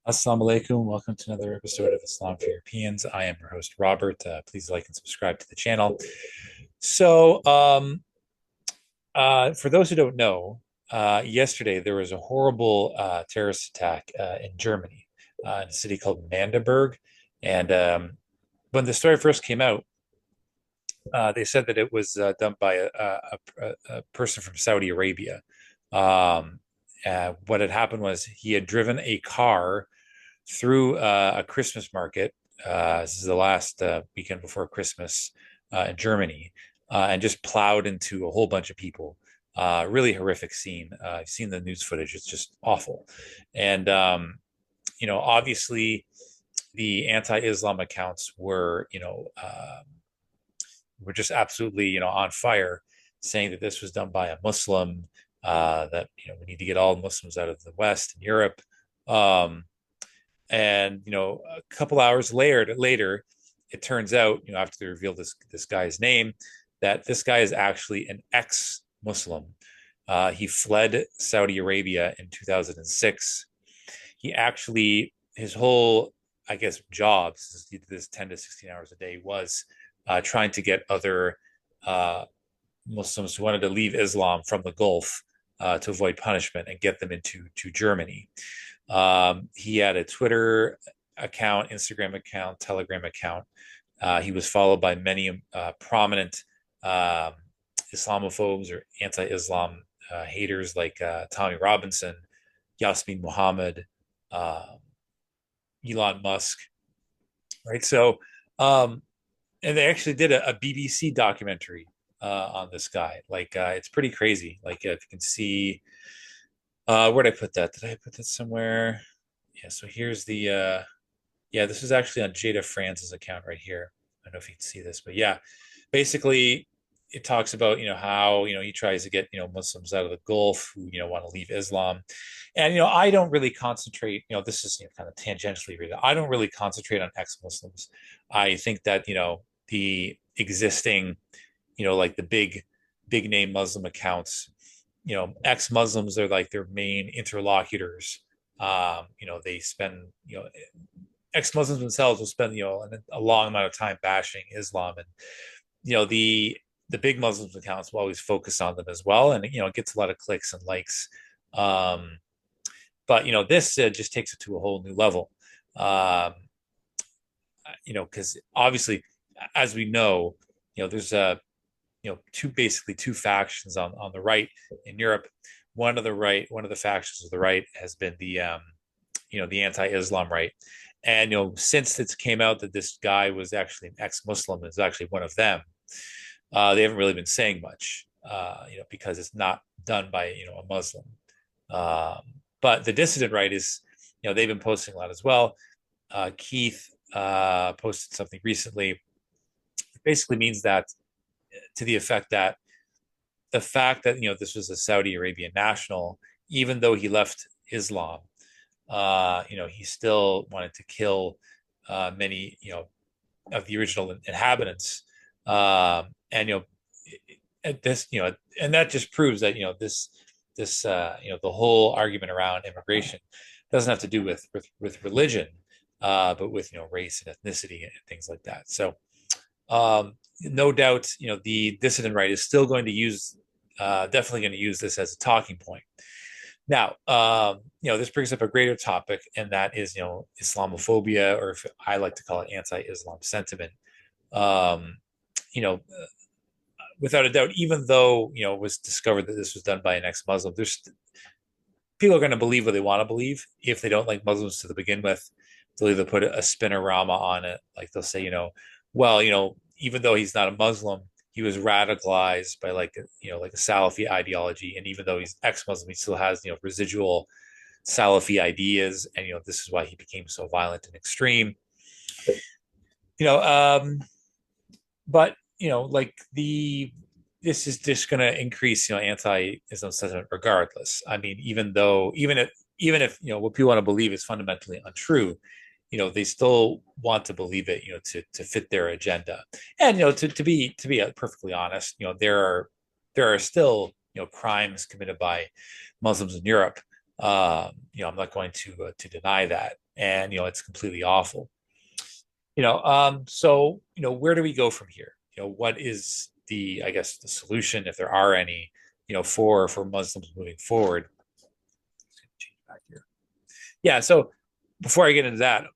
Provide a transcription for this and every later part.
Assalamu alaikum. Welcome to another episode of Islam for Europeans. I am your host, Robert. Please like and subscribe to the channel. So, for those who don't know, yesterday there was a horrible terrorist attack in Germany, in a city called Mandeburg. And when the story first came out, they said that it was done by a person from Saudi Arabia. Um, what had happened was he had driven a car through a Christmas market. This is the last weekend before Christmas in Germany, and just plowed into a whole bunch of people. Really horrific scene. I've seen the news footage; it's just awful. And obviously, the anti-Islam accounts were just absolutely, on fire, saying that this was done by a Muslim. That we need to get all Muslims out of the West and Europe. Um, and a couple hours later, it turns out, after they reveal this guy's name, that this guy is actually an ex-Muslim. He fled Saudi Arabia in 2006. He actually, his whole, I guess, job, since he did this 10 to 16 hours a day, was trying to get other Muslims who wanted to leave Islam from the Gulf to avoid punishment and get them into Germany. He had a Twitter account, Instagram account, Telegram account. He was followed by many prominent Islamophobes or anti-Islam haters like Tommy Robinson, Yasmin Mohammed, Elon Musk, right? So, and they actually did a BBC documentary on this guy. Like, it's pretty crazy. Like, if you can see, where did I put that? Did I put that somewhere? Yeah. So here's the, yeah, this is actually on Jada France's account right here. I don't know if you can see this, but yeah, basically it talks about, how, he tries to get, Muslims out of the Gulf who, want to leave Islam. And, I don't really concentrate, this is kind of tangentially related. I don't really concentrate on ex-Muslims. I think that, the existing, like the big name Muslim accounts, ex-Muslims are like their main interlocutors. They spend, ex-Muslims themselves will spend, a long amount of time bashing Islam, and the big Muslims accounts will always focus on them as well, and it gets a lot of clicks and likes. Um, but this just takes it to a whole new level. Because obviously, as we know, there's two factions on the right in Europe. One of the factions of the right has been the anti-Islam right. And since it came out that this guy was actually an ex-Muslim, is actually one of them, they haven't really been saying much, because it's not done by a Muslim. But the dissident right is, they've been posting a lot as well. Keith posted something recently. It basically means that, to the effect that the fact that this was a Saudi Arabian national, even though he left Islam, he still wanted to kill many of the original inhabitants, and at this and that just proves that this the whole argument around immigration doesn't have to do with religion, but with race and ethnicity and things like that. So, no doubt, the dissident right is still going to definitely going to use this as a talking point. Now, this brings up a greater topic, and that is, Islamophobia, or if I like to call it anti-Islam sentiment. Um, you know, Without a doubt, even though, it was discovered that this was done by an ex-Muslim, there's people are going to believe what they want to believe. If they don't like Muslims to begin with, they'll either put a spinorama on it, like they'll say, well, even though he's not a Muslim, he was radicalized by like a Salafi ideology, and even though he's ex-Muslim, he still has residual Salafi ideas, and this is why he became so violent and extreme. You know, but like this is just going to increase anti-Islam sentiment regardless. I mean, even if what people want to believe is fundamentally untrue, they still want to believe it, to fit their agenda. And to be perfectly honest, there are still crimes committed by Muslims in Europe, I'm not going to deny that, and it's completely awful. So where do we go from here? What is the, I guess, the solution, if there are any, for Muslims moving forward? Back here. Yeah. So before I get into that,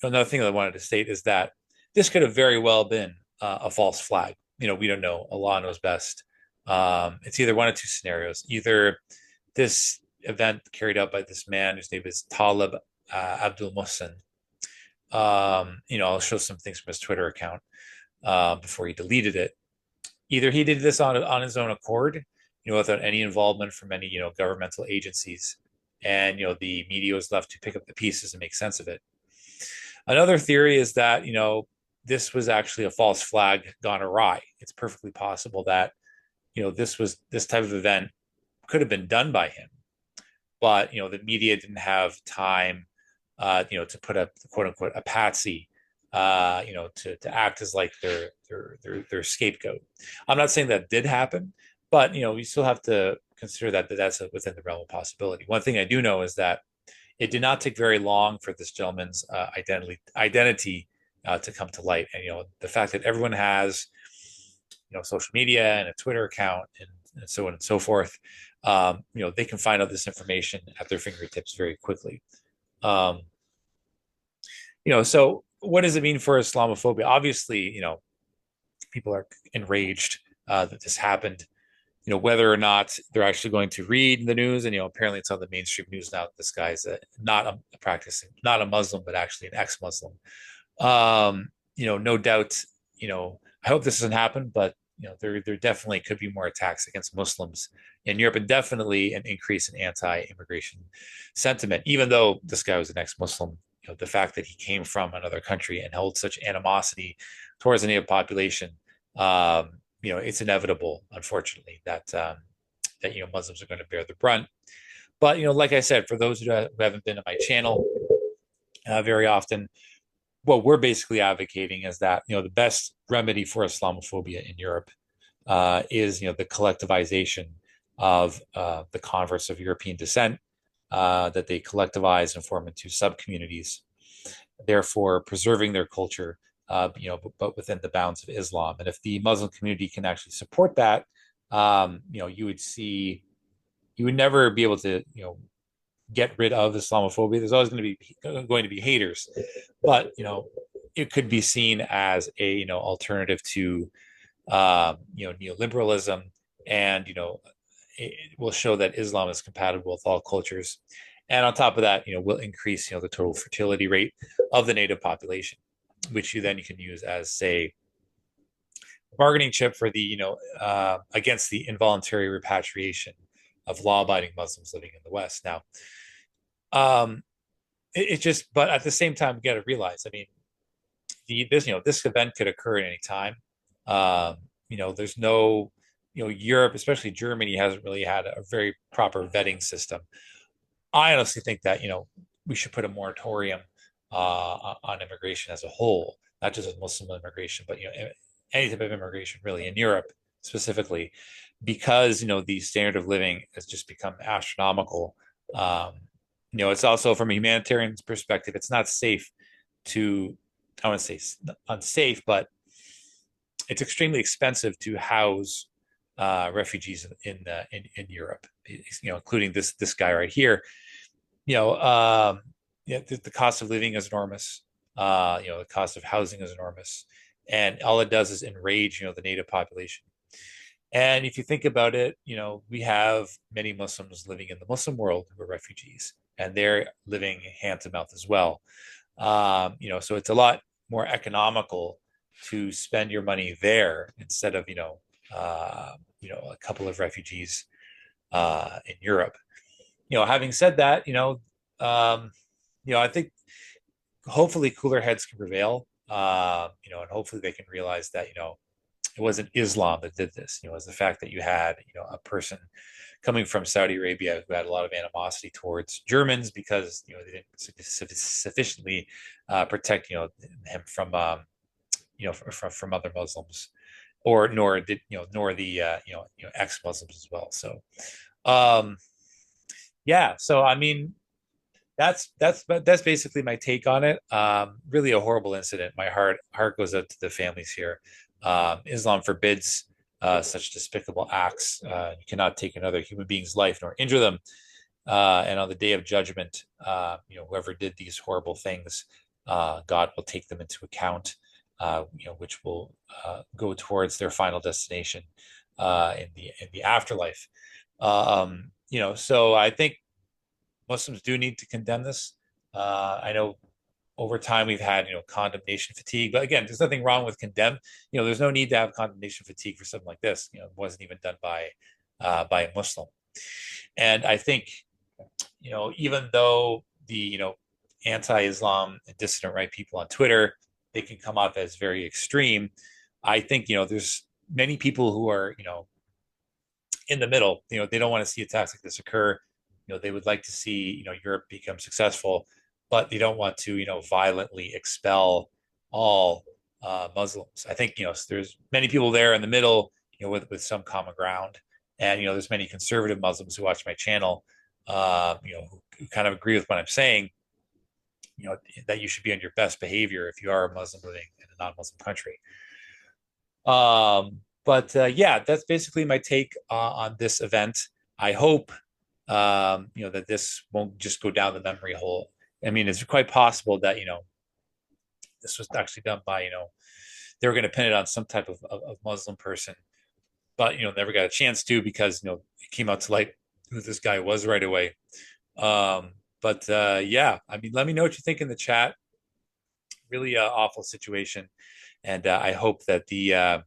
another thing that I wanted to state is that this could have very well been a false flag. We don't know. Allah knows best. It's either one of two scenarios. Either this event carried out by this man whose name is Talib Abdul Muhsin. I'll show some things from his Twitter account before he deleted it. Either he did this on his own accord, without any involvement from any, governmental agencies, and the media was left to pick up the pieces and make sense of it. Another theory is that, this was actually a false flag gone awry. It's perfectly possible that, this type of event could have been done by him, but, the media didn't have time, to put up quote unquote a patsy, to act as like their scapegoat. I'm not saying that did happen, but we still have to consider that that's within the realm of possibility. One thing I do know is that it did not take very long for this gentleman's identity to come to light, and the fact that everyone has social media and a Twitter account and so on and so forth, they can find out this information at their fingertips very quickly. Um, so what does it mean for Islamophobia? Obviously, people are enraged that this happened. Whether or not they're actually going to read the news, and apparently it's on the mainstream news now that this guy's not a practicing, not a Muslim, but actually an ex-Muslim. No doubt, I hope this doesn't happen, but there definitely could be more attacks against Muslims in Europe, and definitely an increase in anti-immigration sentiment. Even though this guy was an ex-Muslim, the fact that he came from another country and held such animosity towards the native population, it's inevitable, unfortunately, that Muslims are going to bear the brunt. But like I said, for those who haven't been to my channel very often, what we're basically advocating is that the best remedy for Islamophobia in Europe is the collectivization of the converts of European descent, that they collectivize and form into sub-communities, therefore preserving their culture, but within the bounds of Islam. And if the Muslim community can actually support that, you would never be able to, get rid of Islamophobia. There's always going to be haters, but it could be seen as a alternative to neoliberalism, and it will show that Islam is compatible with all cultures, and on top of that, will increase the total fertility rate of the native population, which you can use as, say, bargaining chip for the against the involuntary repatriation of law-abiding Muslims living in the West. Now, but at the same time, we got to realize, I mean, this event could occur at any time. There's no, Europe, especially Germany, hasn't really had a very proper vetting system. I honestly think that we should put a moratorium on immigration as a whole, not just with Muslim immigration, but any type of immigration really in Europe specifically, because the standard of living has just become astronomical. It's also, from a humanitarian perspective, it's not safe to, I want to say unsafe, but it's extremely expensive to house refugees in Europe, including this guy right here. The cost of living is enormous. The cost of housing is enormous, and all it does is enrage the native population. And if you think about it, we have many Muslims living in the Muslim world who are refugees, and they're living hand to mouth as well. So it's a lot more economical to spend your money there instead of a couple of refugees in Europe. Having said that, I think hopefully cooler heads can prevail, and hopefully they can realize that it wasn't Islam that did this. It was the fact that you had a person coming from Saudi Arabia who had a lot of animosity towards Germans because they didn't sufficiently protect him from from other Muslims, or nor did nor the ex-Muslims as well. So, um, Yeah. So I mean, that's basically my take on it. Really a horrible incident. My heart goes out to the families here. Islam forbids such despicable acts. You cannot take another human being's life nor injure them. And on the day of judgment, whoever did these horrible things, God will take them into account. Which will go towards their final destination in the afterlife. So I think Muslims do need to condemn this. I know over time we've had condemnation fatigue, but again, there's nothing wrong with condemn. There's no need to have condemnation fatigue for something like this. It wasn't even done by a Muslim, and I think even though the anti-Islam and dissident right people on Twitter, they can come off as very extreme. I think there's many people who are in the middle. They don't want to see attacks like this occur. They would like to see Europe become successful, but they don't want to violently expel all Muslims. I think there's many people there in the middle, with some common ground, and there's many conservative Muslims who watch my channel, who kind of agree with what I'm saying. That you should be on your best behavior if you are a Muslim living in a non-Muslim country. But yeah, that's basically my take on this event. I hope that this won't just go down the memory hole. I mean, it's quite possible that this was actually done by they were going to pin it on some type of Muslim person, but never got a chance to because it came out to light who this guy was right away. But yeah, I mean, let me know what you think in the chat. Really awful situation, and I hope that the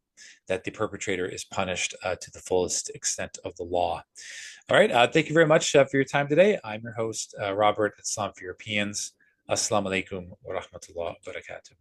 perpetrator is punished to the fullest extent of the law. All right. Thank you very much for your time today. I'm your host, Robert, Islam for Europeans. Assalamu alaikum wa rahmatullah wa barakatuh.